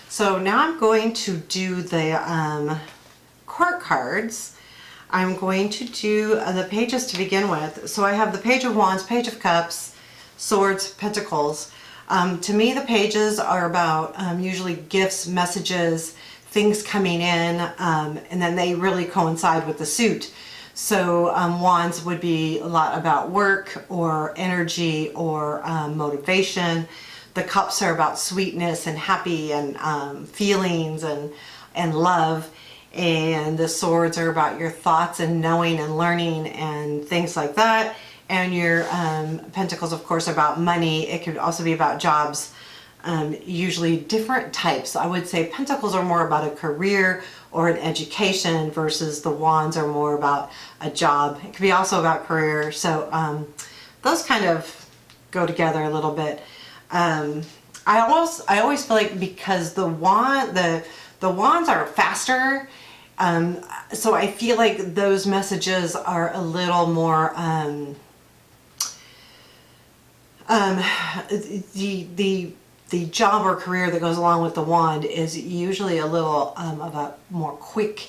So now I'm going to do the court cards. I'm going to do the pages to begin with. So I have the Page of Wands, Page of Cups, Swords, Pentacles. To me, the pages are about usually gifts, messages, things coming in, and then they really coincide with the suit. So Wands would be a lot about work or energy or motivation. The Cups are about sweetness and happy and feelings and love. And the Swords are about your thoughts and knowing and learning and things like that. And your Pentacles, of course, are about money. It could also be about jobs, usually different types. I would say Pentacles are more about a career or an education versus the Wands are more about a job. It could be also about career. So those kind of go together a little bit. I always feel like because the wands are faster, so I feel like those messages are a little more the job or career that goes along with the wand is usually a little of a more quick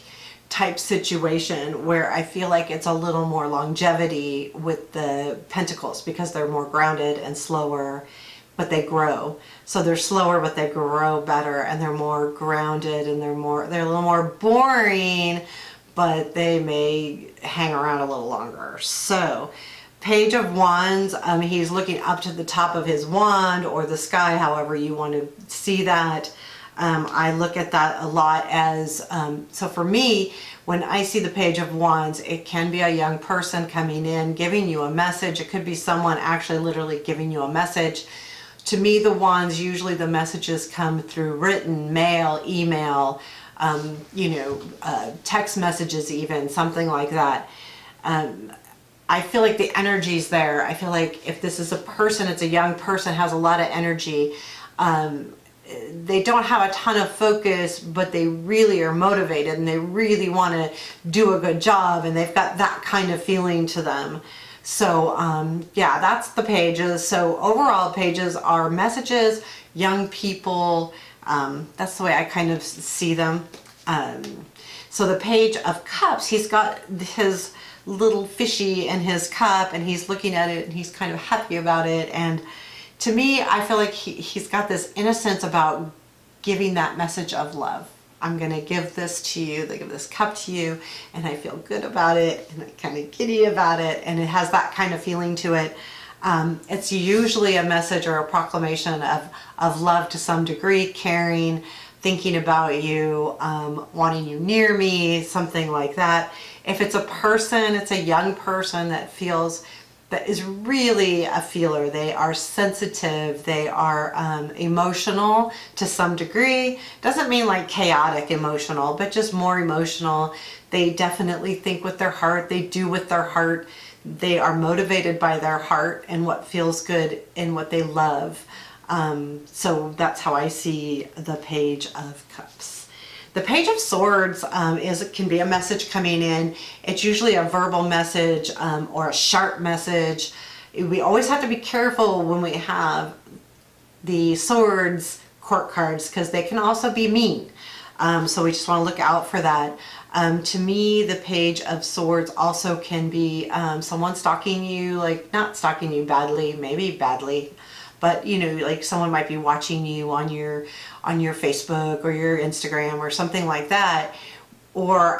type situation, where I feel like it's a little more longevity with the Pentacles because they're more grounded and slower, but they grow. So they're slower, but they grow better, and they're more grounded, and they're a little more boring, but they may hang around a little longer. So Page of Wands, he's looking up to the top of his wand or the sky, however you want to see that. I look at that a lot as, so for me, when I see the Page of Wands, it can be a young person coming in, giving you a message. It could be someone actually literally giving you a message. To me, the Wands, usually the messages come through written, mail, email, text messages even, something like that. I feel like the energy's there. I feel like if this is a person, it's a young person, has a lot of energy. They don't have a ton of focus, but they really are motivated and they really want to do a good job, and they've got that kind of feeling to them. So yeah, that's the pages. So overall, pages are messages, young people. That's the way I kind of see them. So the Page of Cups, he's got his little fishy in his cup, and he's looking at it and he's kind of happy about it. And to me, I feel like he's got this innocence about giving that message of love. I'm going to give this to you, they give this cup to you, and I feel good about it, and I kind of giddy about it, and it has that kind of feeling to it. It's usually a message or a proclamation of love to some degree, caring, thinking about you, wanting you near me, something like that. If it's a person, it's a young person that is really a feeler. They are sensitive. They are emotional to some degree. Doesn't mean like chaotic emotional, but just more emotional. They definitely think with their heart. They do with their heart. They are motivated by their heart and what feels good and what they love. So that's how I see the Page of Cups. The Page of Swords can be a message coming in. It's usually a verbal message or a sharp message. We always have to be careful when we have the Swords court cards, because they can also be mean. So we just want to look out for that. To me, the Page of Swords also can be someone stalking you, like not stalking you badly, maybe badly, but like someone might be watching you on your Facebook or your Instagram or something like that. Or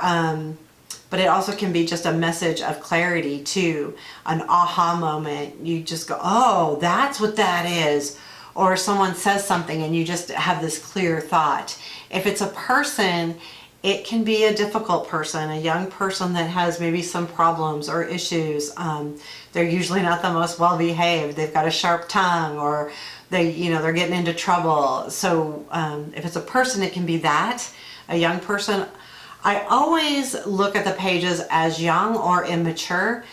but it also can be just a message of clarity too, an aha moment. You just go, oh, that's what that is. Or someone says something and you just have this clear thought. If it's a person, it can be a difficult person, a young person that has maybe some problems or issues. They're usually not the most well-behaved. They've got a sharp tongue, or they're getting into trouble. So if it's a person, it can be that, a young person. I always look at the pages as young or immature,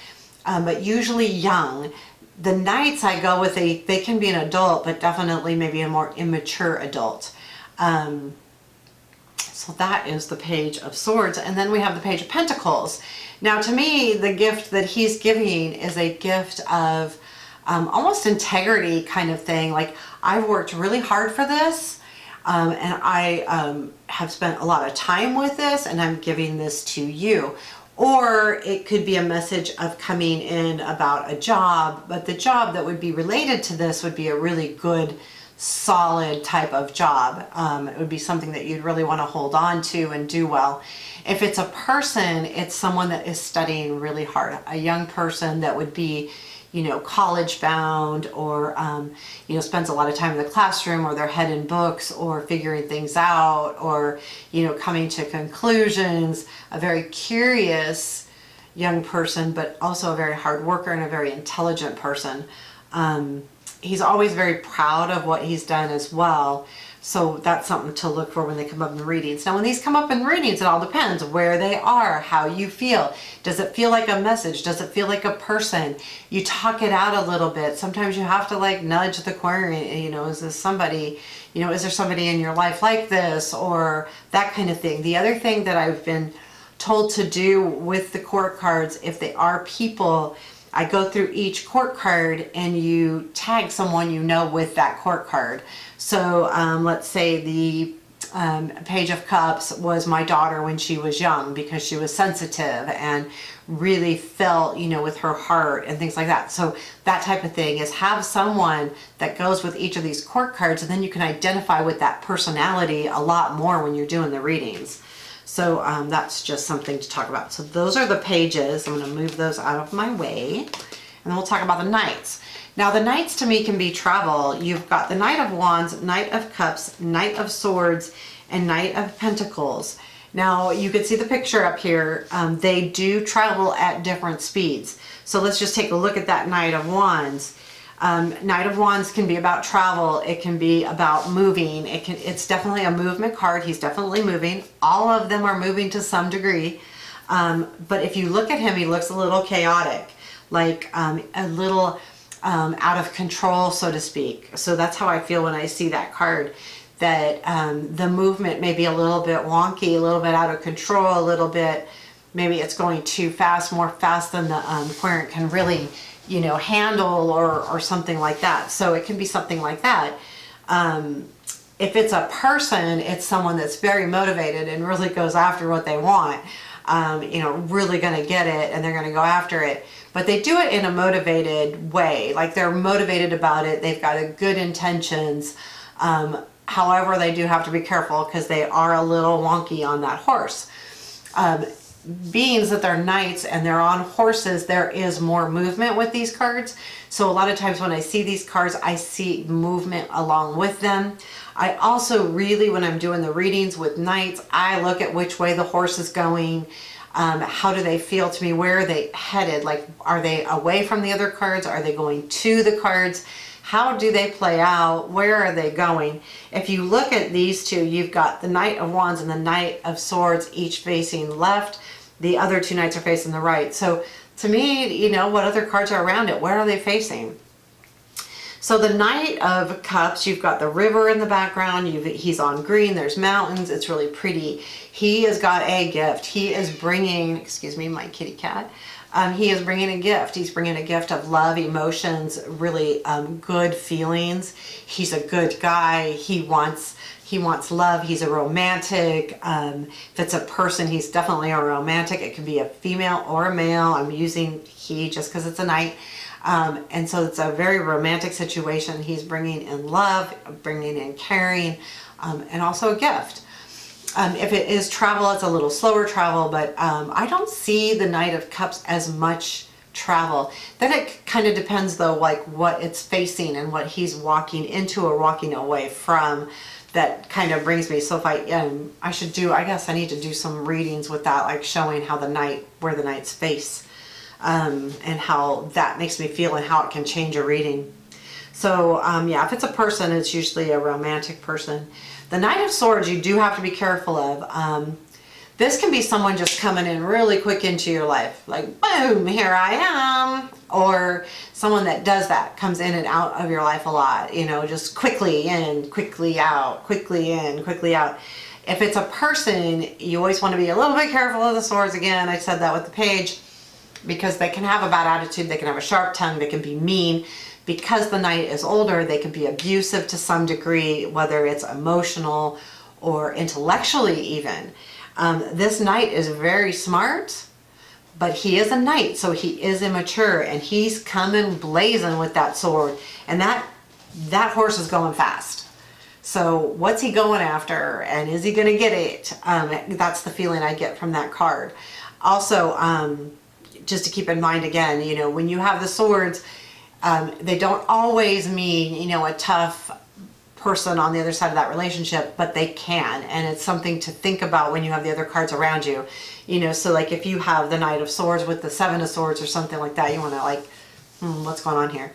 but usually young. The Knights I go with, they can be an adult, but definitely maybe a more immature adult. So that is the Page of Swords. And then we have the Page of Pentacles. Now to me, the gift that he's giving is a gift of almost integrity kind of thing. Like, I've worked really hard for this. And I have spent a lot of time with this, and I'm giving this to you. Or it could be a message of coming in about a job, but the job that would be related to this would be a really good, solid type of job. It would be something that you'd really want to hold on to and do well. If it's a person, it's someone that is studying really hard, a young person that would be, you know, college bound, or you know, spends a lot of time in the classroom, or their head in books, or figuring things out, or, you know, coming to conclusions. A very curious young person, but also a very hard worker and a very intelligent person. He's always very proud of what he's done as well. So that's something to look for when they come up in readings. Now, when these come up in readings, it all depends where they are, how you feel. Does it feel like a message? Does it feel like a person? You talk it out a little bit. Sometimes you have to like nudge the query, you know, is this somebody, you know, is there somebody in your life like this, or that kind of thing. The other thing that I've been told to do with the court cards, if they are people, I go through each court card and you tag someone you know with that court card. So let's say the Page of Cups was my daughter when she was young, because she was sensitive and really felt, you know, with her heart and things like that. So that type of thing is have someone that goes with each of these court cards, and then you can identify with that personality a lot more when you're doing the readings. So that's just something to talk about. So those are the pages. I'm going to move those out of my way, and then we'll talk about the knights. Now, the knights to me can be travel. You've got the Knight of Wands, Knight of Cups, Knight of Swords, and Knight of Pentacles. Now, you can see the picture up here. They do travel at different speeds. So let's just take a look at that Knight of Wands. Knight of Wands can be about travel. It can be about moving. It's definitely a movement card. He's definitely moving. All of them are moving to some degree. But if you look at him, he looks a little chaotic, like a little out of control, so to speak. So that's how I feel when I see that card, that the movement may be a little bit wonky, a little bit out of control, a little bit, maybe it's going too fast, more fast than the querent can really, you know, handle, or something like that. So it can be something like that. If it's a person, it's someone that's very motivated and really goes after what they want. You know, really going to get it, and they're going to go after it. But they do it in a motivated way. Like, they're motivated about it. They've got a good intentions. However, they do have to be careful because they are a little wonky on that horse. Being that they're knights and they're on horses, there is more movement with these cards. So a lot of times when I see these cards, I see movement along with them. I also really, when I'm doing the readings with knights, I look at which way the horse is going. How do they feel to me? Where are they headed? Like, are they away from the other cards? Are they going to the cards? How do they play out? Where are they going? If you look at these two, you've got the Knight of Wands and the Knight of Swords, each facing left. The other two knights are facing the right. So to me, you know, what other cards are around it? Where are they facing? So the Knight of Cups, you've got the river in the background. He's on green. There's mountains. It's really pretty. He has got a gift. He is bringing, excuse me, my kitty cat. He is bringing a gift. He's bringing a gift of love, emotions, really good feelings. He's a good guy. He wants love. He's a romantic. If it's a person, he's definitely a romantic. It can be a female or a male. I'm using he just because it's a knight. And so it's a very romantic situation. He's bringing in love, bringing in caring, and also a gift. If it is travel, it's a little slower travel, but I don't see the Knight of Cups as much travel. Then it kind of depends though, like what it's facing and what he's walking into or walking away from. That kind of brings me, so if I guess I need to do some readings with that, like showing how where the knight's face, and how that makes me feel and how it can change a reading. So yeah, if it's a person, it's usually a romantic person. The Knight of Swords, you do have to be careful of. This can be someone just coming in really quick into your life, like boom, here I am. Or someone that does that, comes in and out of your life a lot, you know, just quickly in, quickly out, quickly in, quickly out. If it's a person, you always want to be a little bit careful of the swords. Again, I said that with the page, because they can have a bad attitude, they can have a sharp tongue, they can be mean, because the Knight is older, they can be abusive to some degree, whether it's emotional or intellectually even. This Knight is very smart, but he is a Knight, so he is immature, and he's coming blazing with that sword, and that horse is going fast. So what's he going after, and is he going to get it? That's the feeling I get from that card. Also, just to keep in mind again, you know, when you have the swords, they don't always mean, you know, a tough person on the other side of that relationship, but they can, and it's something to think about when you have the other cards around you. You know, so like if you have the Knight of Swords with the Seven of Swords or something like that, you want to like, what's going on here?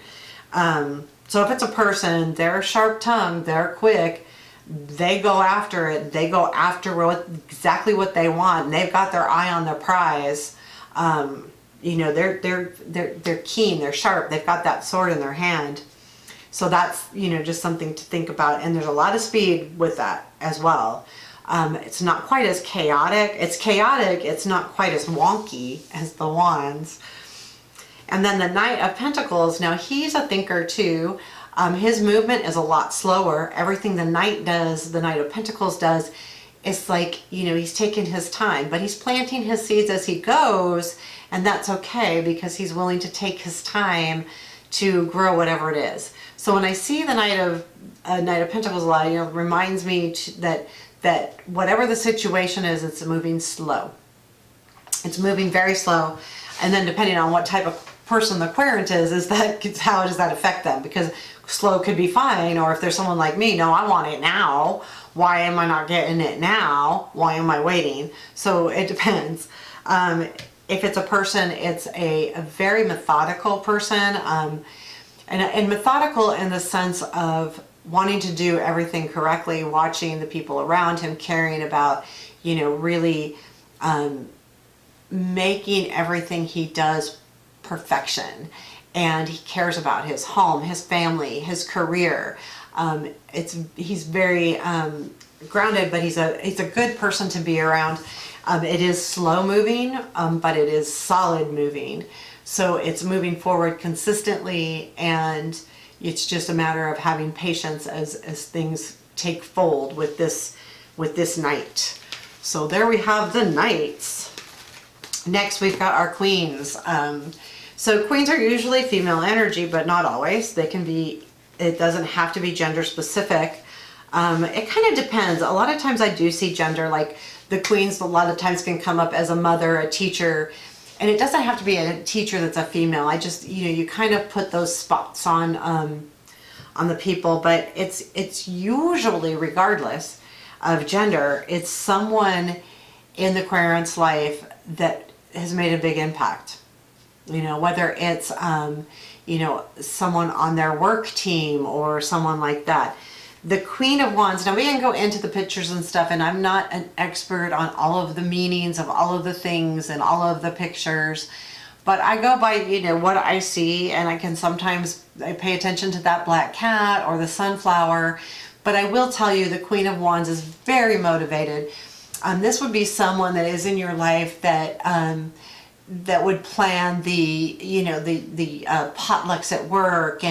So if it's a person, they're sharp-tongued, they're quick, they go after it, they go after exactly what they want, and they've got their eye on their prize. You know, they're keen, they're sharp, they've got that sword in their hand. So that's, you know, just something to think about, and there's a lot of speed with that as well. It's not quite as chaotic. It's chaotic, it's not quite as wonky as the Wands. And then the Knight of Pentacles, now he's a thinker too. His movement is a lot slower. Everything the Knight does, the Knight of Pentacles does, it's like, you know, he's taking his time, but he's planting his seeds as he goes, and that's okay because he's willing to take his time to grow whatever it is. So when I see the Knight of Pentacles a lot, you know, it reminds me that whatever the situation is, it's moving slow. It's moving very slow. And then depending on what type of person the querent is that how does that affect them? Because slow could be fine, or if there's someone like me, no, I want it now. Why am I not getting it now? Why am I waiting? So it depends. If it's a person, it's a very methodical person, and methodical in the sense of wanting to do everything correctly, watching the people around him, caring about, you know, really making everything he does perfection. And he cares about his home, his family, his career. He's very grounded, but he's a good person to be around. It is slow moving, but it is solid moving. So it's moving forward consistently, and it's just a matter of having patience as things take fold with this Knight. So there we have the Knights. Next we've got our Queens. So Queens are usually female energy, but not always. They can be, it doesn't have to be gender specific. It kind of depends. A lot of times I do see gender, like the Queens a lot of times can come up as a mother, a teacher, and it doesn't have to be a teacher that's a female. I just, you know, you kind of put those spots on the people, but it's usually, regardless of gender, it's someone in the querent's life that has made a big impact. You know, whether it's, you know, someone on their work team or someone like that. The Queen of Wands, now we can go into the pictures and stuff, and I'm not an expert on all of the meanings of all of the things and all of the pictures, but I go by, you know, what I see, and I can sometimes I pay attention to that black cat or the sunflower, but I will tell you the Queen of Wands is very motivated. This would be someone that is in your life that that would plan the, you know, the potlucks at work,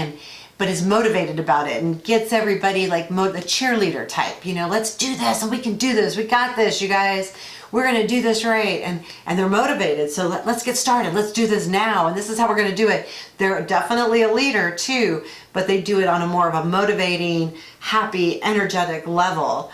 but is motivated about it and gets everybody like the cheerleader type, you know, let's do this and we can do this, we got this, you guys, we're gonna do this right, and they're motivated, so let's get started, let's do this now, and this is how we're gonna do it. They're definitely a leader too, but they do it on a more of a motivating, happy, energetic level.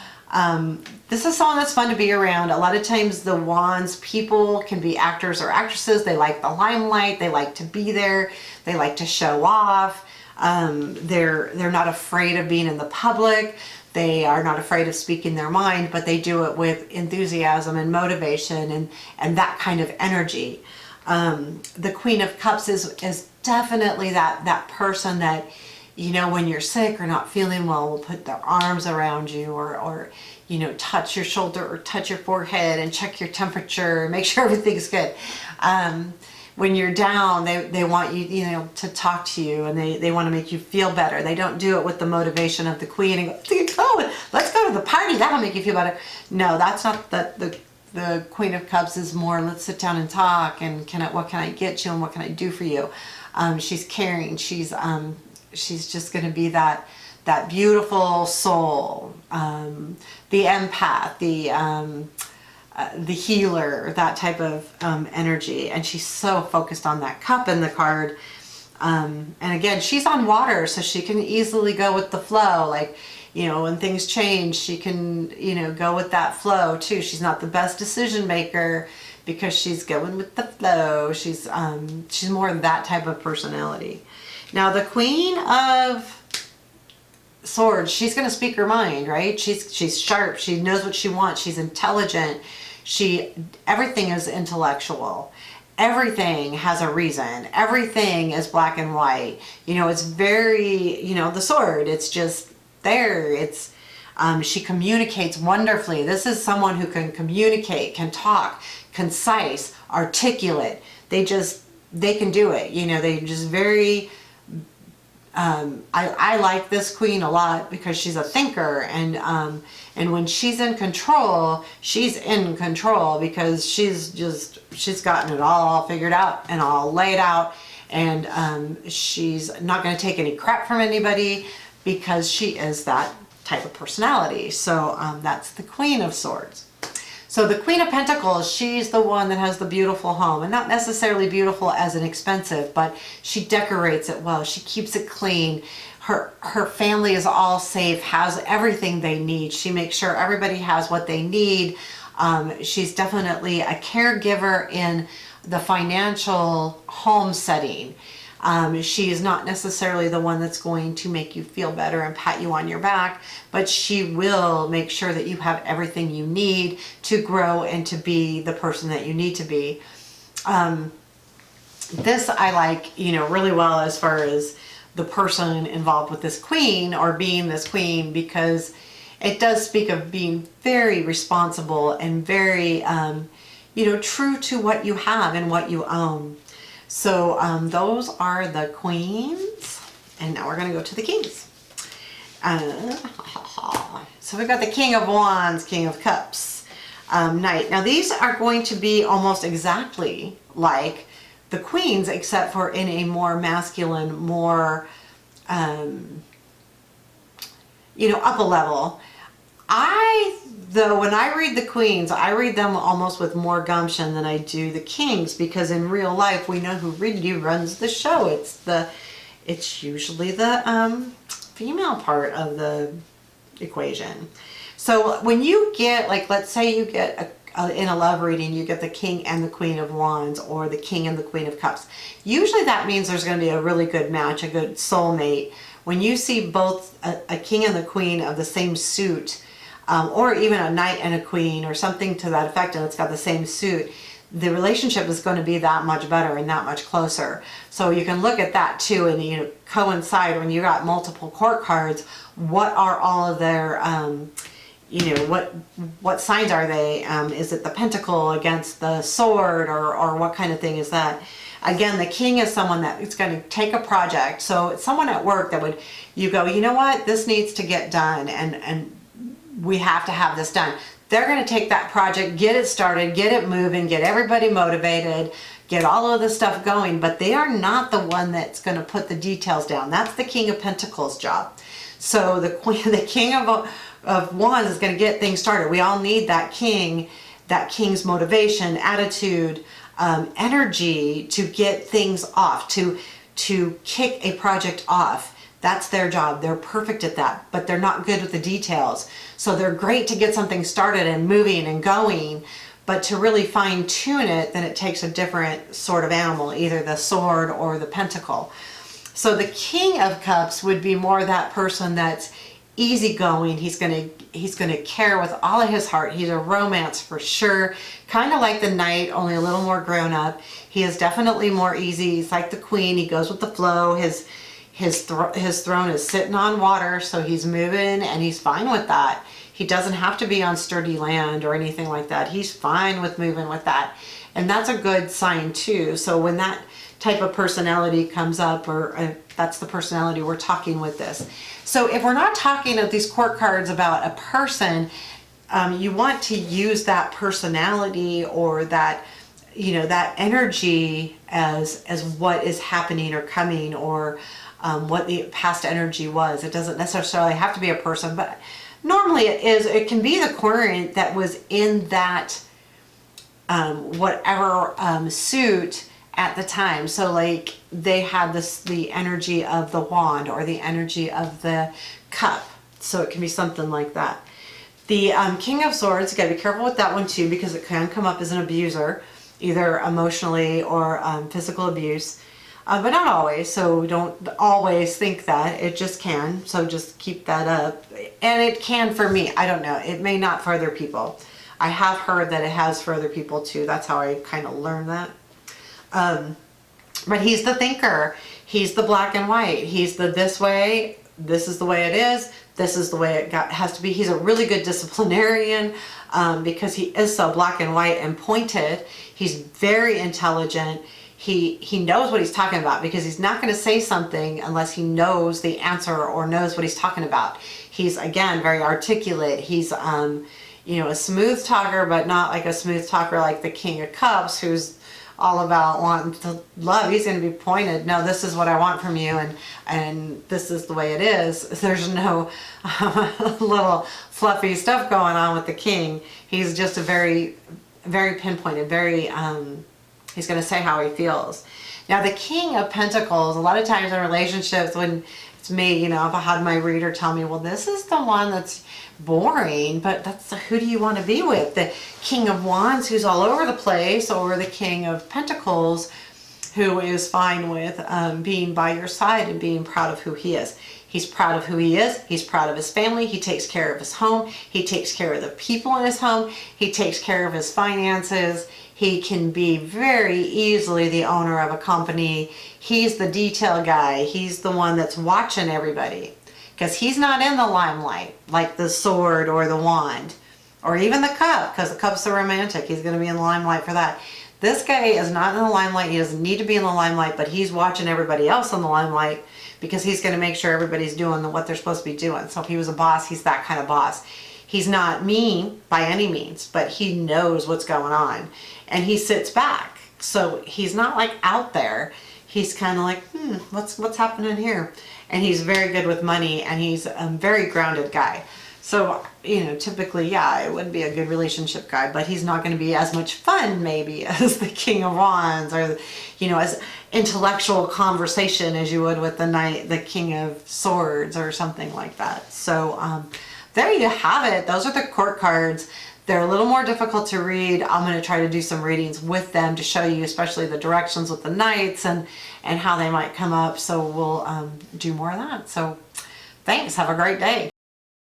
This is someone that's fun to be around. A lot of times the Wands people can be actors or actresses. They like the limelight, they like to be there, they like to show off. They're not afraid of being in the public. They are not afraid of speaking their mind, but they do it with enthusiasm and motivation and that kind of energy. The Queen of Cups is definitely that person that, you know, when you're sick or not feeling well, will put their arms around you or you know, touch your shoulder or touch your forehead and check your temperature, make sure everything's good. When you're down, they want you, you know, to talk to you, and they want to make you feel better. They don't do it with the motivation of the Queen and go, let's go to the party, that'll make you feel better. No, that's not the Queen of Cups is more, let's sit down and talk, and what can I get you and what can I do for you? She's caring, she's she's just going to be that beautiful soul, the empath, the healer, that type of energy. And she's so focused on that cup in the card. And again, she's on water, so she can easily go with the flow. Like, you know, when things change, she can, you know, go with that flow too. She's not the best decision maker because she's going with the flow. She's more that type of personality. Now, the Queen of Swords, she's going to speak her mind, right? She's sharp. She knows what she wants. She's intelligent. Everything is intellectual. Everything has a reason. Everything is black and white. You know, it's very, you know, the sword, it's just there. It's, she communicates wonderfully. This is someone who can communicate, can talk, concise, articulate. They can do it. You know, they just very, I like this queen a lot because she's a thinker, and when she's in control because she's gotten it all figured out and all laid out, and she's not going to take any crap from anybody because she is that type of personality. So that's the Queen of Swords. So the Queen of Pentacles, she's the one that has the beautiful home, and not necessarily beautiful as an expensive, but she decorates it well. She keeps it clean. Her family is all safe, has everything they need. She makes sure everybody has what they need. She's definitely a caregiver in the financial home setting. She is not necessarily the one that's going to make you feel better and pat you on your back, but she will make sure that you have everything you need to grow and to be the person that you need to be. This I like, you know, really well as far as the person involved with this queen or being this queen, because it does speak of being very responsible and very, you know, true to what you have and what you own. So those are the queens, and now we're going to go to the kings. So we've got the King of Wands, King of Cups, Knight. Now these are going to be almost exactly like the queens, except for in a more masculine, more, you know, up a level. Though when I read the queens, I read them almost with more gumption than I do the kings, because in real life we know who really runs the show. It's usually the female part of the equation. So when you get, like, let's say you get in a love reading, you get the King and the Queen of Wands, or the King and the Queen of Cups. Usually that means there's going to be a really good match, a good soulmate. When you see both a King and the Queen of the same suit, or even a Knight and a Queen or something to that effect, and it's got the same suit, the relationship is going to be that much better and that much closer. So you can look at that too, and you know, coincide when you got multiple court cards. What are all of their, you know, what signs are they? Is it the Pentacle against the Sword, or what kind of thing is that? Again, the King is someone that is going to take a project. So it's someone at work that you go, you know what, this needs to get done, and we have to have this done. They're going to take that project, get it started, get it moving, get everybody motivated, get all of the stuff going, but they are not the one that's going to put the details down. That's the King of Pentacles' job. So the King of Wands is going to get things started. We all need that king's motivation, attitude, energy to get things off, to kick a project off. That's their job. They're perfect at that, but they're not good with the details. So they're great to get something started and moving and going, but to really fine tune it, then it takes a different sort of animal, either the Sword or the Pentacle. So the King of Cups would be more that person that's easygoing. He's gonna care with all of his heart. He's a romance for sure. Kind of like the Knight, only a little more grown up. He is definitely more easy. He's like the Queen. He goes with the flow. His throne is sitting on water, so he's moving and he's fine with that. He doesn't have to be on sturdy land or anything like that. He's fine with moving with that. And that's a good sign too. So when that type of personality comes up, or that's the personality we're talking with this. So if we're not talking of these court cards about a person, you want to use that personality or that, you know, that energy as what is happening or coming, or what the past energy was. It doesn't necessarily have to be a person, but normally it is. It can be the querent that was in that whatever suit at the time. So like they had the energy of the wand or the energy of the cup. So it can be something like that. The King of Swords, you gotta be careful with that one too, because it can come up as an abuser, either emotionally or physical abuse, but not always. So don't always think that. It just can. So just keep that up. And it can for me. I don't know. It may not for other people. I have heard that it has for other people too. That's how I kind of learned that. But he's the thinker. He's the black and white. He's the this way. This is the way it is. This is the way it has to be. He's a really good disciplinarian because he is so black and white and pointed. He's very intelligent. He knows what he's talking about, because he's not going to say something unless he knows the answer or knows what he's talking about. He's, again, very articulate. He's you know, a smooth talker, but not like a smooth talker like the King of Cups, who's all about wanting to love. He's going to be pointed. No, this is what I want from you, and this is the way it is. There's no little fluffy stuff going on with the king. He's just a very, very pinpointed, very, he's going to say how he feels. Now the King of Pentacles, a lot of times in relationships, when it's me, you know, if I had my reader tell me, well, this is the one that's boring, but that's who do you want to be with? The King of Wands, who's all over the place, or the King of Pentacles, who is fine with being by your side and being proud of who he is. He's proud of who he is. He's proud of his family. He takes care of his home. He takes care of the people in his home. He takes care of his finances. He can be very easily the owner of a company. He's the detail guy. He's the one that's watching everybody, because he's not in the limelight like the sword or the wand or even the cup, because the cup's so romantic. He's going to be in the limelight for that. This guy is not in the limelight. He doesn't need to be in the limelight, but he's watching everybody else in the limelight, because he's going to make sure everybody's doing what they're supposed to be doing. So if he was a boss, he's that kind of boss. He's not mean by any means, but he knows what's going on, and he sits back. So he's not like out there. He's kind of like, what's happening here? And he's very good with money, and he's a very grounded guy. So, you know, typically, yeah, it would be a good relationship guy, but he's not going to be as much fun maybe as the King of Wands, or, you know, as intellectual conversation as you would with the King of Swords or something like that. So there you have it. Those are the court cards. They're a little more difficult to read. I'm going to try to do some readings with them to show you, especially the directions with the knights and how they might come up. So we'll do more of that. So thanks. Have a great day.